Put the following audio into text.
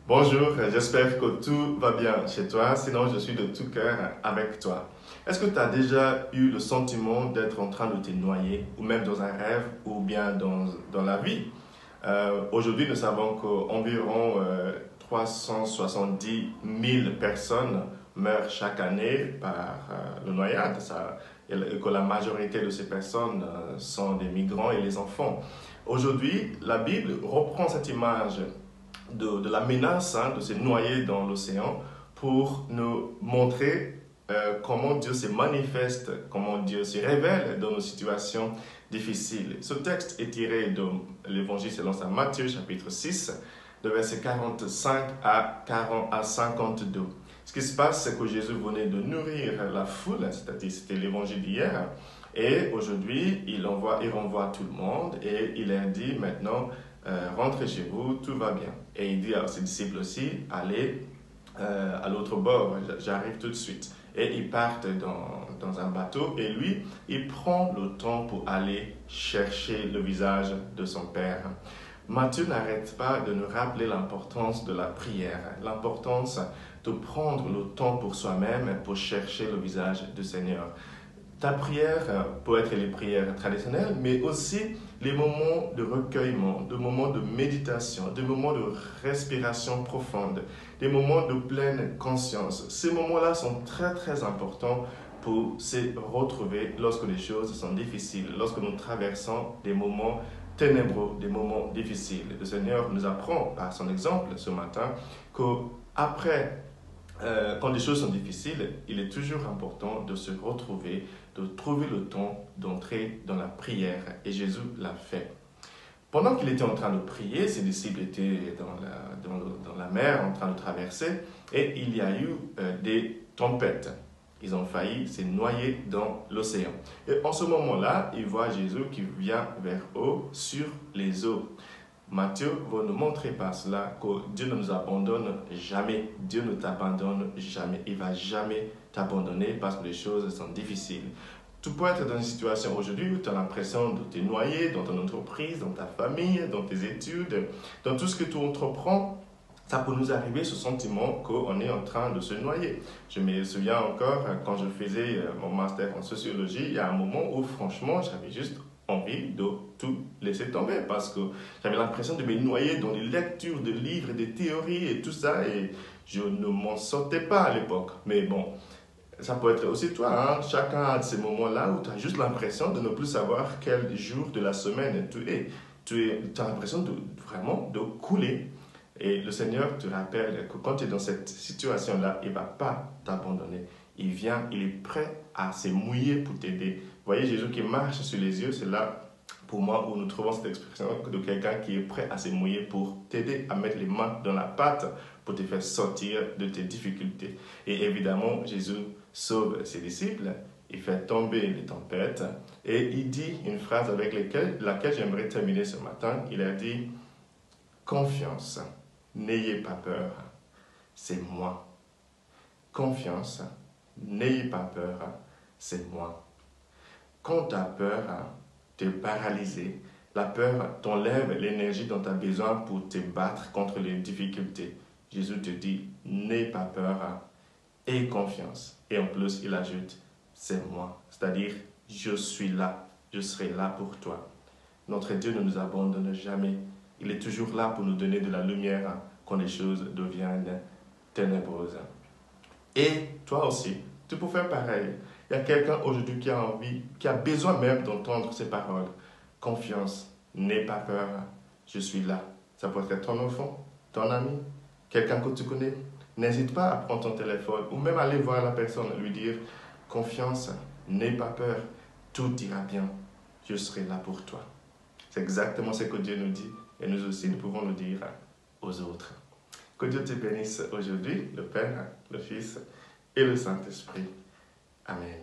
Bonjour, j'espère que tout va bien chez toi, sinon je suis de tout cœur avec toi. Est-ce que tu as déjà eu le sentiment d'être en train de te noyer, ou même dans un rêve, ou bien dans la vie? Aujourd'hui, nous savons qu'environ 370 000 personnes meurent chaque année par le noyade, et que la majorité de ces personnes sont des migrants et les enfants. Aujourd'hui, la Bible reprend cette image de la menace de se noyer dans l'océan pour nous montrer comment Dieu se manifeste, comment Dieu se révèle dans nos situations difficiles. Ce texte est tiré de l'Évangile selon saint Matthieu, chapitre 6, de versets 45 à 52. Ce qui se passe, c'est que Jésus venait de nourrir la foule, c'est-à-dire c'était l'Évangile d'hier, et aujourd'hui, il renvoie tout le monde et il leur dit maintenant, rentrez chez vous, tout va bien. Et il dit à ses disciples aussi, allez à l'autre bord, j'arrive tout de suite. Et ils partent dans un bateau et lui, il prend le temps pour aller chercher le visage de son Père. Matthieu n'arrête pas de nous rappeler l'importance de la prière, l'importance de prendre le temps pour soi-même pour chercher le visage du Seigneur. Ta prière peut être les prières traditionnelles, mais aussi les moments de recueillement, des moments de méditation, des moments de respiration profonde, des moments de pleine conscience. Ces moments-là sont très très importants pour se retrouver lorsque les choses sont difficiles, lorsque nous traversons des moments ténébreux, des moments difficiles. Le Seigneur nous apprend par son exemple ce matin qu'après quand les choses sont difficiles, il est toujours important de se retrouver, de trouver le temps d'entrer dans la prière. Et Jésus l'a fait. Pendant qu'il était en train de prier, ses disciples étaient dans la mer en train de traverser et il y a eu des tempêtes. Ils ont failli se noyer dans l'océan. Et en ce moment-là, ils voient Jésus qui vient vers eux sur les eaux. Matthieu va nous montrer par cela que Dieu ne nous abandonne jamais. Dieu ne t'abandonne jamais. Il ne va jamais t'abandonner parce que les choses sont difficiles. Tu peux être dans une situation aujourd'hui où tu as l'impression de te noyer dans ton entreprise, dans ta famille, dans tes études, dans tout ce que tu entreprends. Ça peut nous arriver ce sentiment qu'on est en train de se noyer. Je me souviens encore quand je faisais mon master en sociologie, il y a un moment où franchement j'avais juste envie de tout laisser tomber parce que j'avais l'impression de me noyer dans les lectures de livres, des théories et tout ça et je ne m'en sortais pas à l'époque. Mais bon, ça peut être aussi toi, hein? Chacun a ces moments-là où tu as juste l'impression de ne plus savoir quel jour de la semaine tu es. Tu as l'impression vraiment de couler. Et le Seigneur te rappelle que quand tu es dans cette situation-là, il ne va pas t'abandonner. Il vient, il est prêt à se mouiller pour t'aider. Vous voyez Jésus qui marche sur les yeux, c'est là pour moi où nous trouvons cette expression de quelqu'un qui est prêt à se mouiller pour t'aider à mettre les mains dans la pâte pour te faire sortir de tes difficultés. Et évidemment, Jésus sauve ses disciples, il fait tomber les tempêtes et il dit une phrase avec laquelle j'aimerais terminer ce matin. Il a dit « Confiance, n'ayez pas peur, c'est moi. Confiance, n'ayez pas peur, c'est moi. » Quand tu as peur, tu es paralysé. La peur t'enlève l'énergie dont tu as besoin pour te battre contre les difficultés. Jésus te dit, n'aie pas peur, aie confiance. Et en plus, il ajoute, c'est moi. C'est-à-dire, je suis là, je serai là pour toi. Notre Dieu ne nous abandonne jamais. Il est toujours là pour nous donner de la lumière quand les choses deviennent ténébreuses. Et toi aussi, tu peux faire pareil. Il y a quelqu'un aujourd'hui qui a envie, qui a besoin même d'entendre ces paroles. Confiance, n'aie pas peur, je suis là. Ça peut être ton enfant, ton ami, quelqu'un que tu connais. N'hésite pas à prendre ton téléphone ou même aller voir la personne et lui dire confiance, n'aie pas peur, tout ira bien, je serai là pour toi. C'est exactement ce que Dieu nous dit et nous aussi nous pouvons le dire aux autres. Que Dieu te bénisse aujourd'hui, le Père, le Fils et le Saint-Esprit. Amen.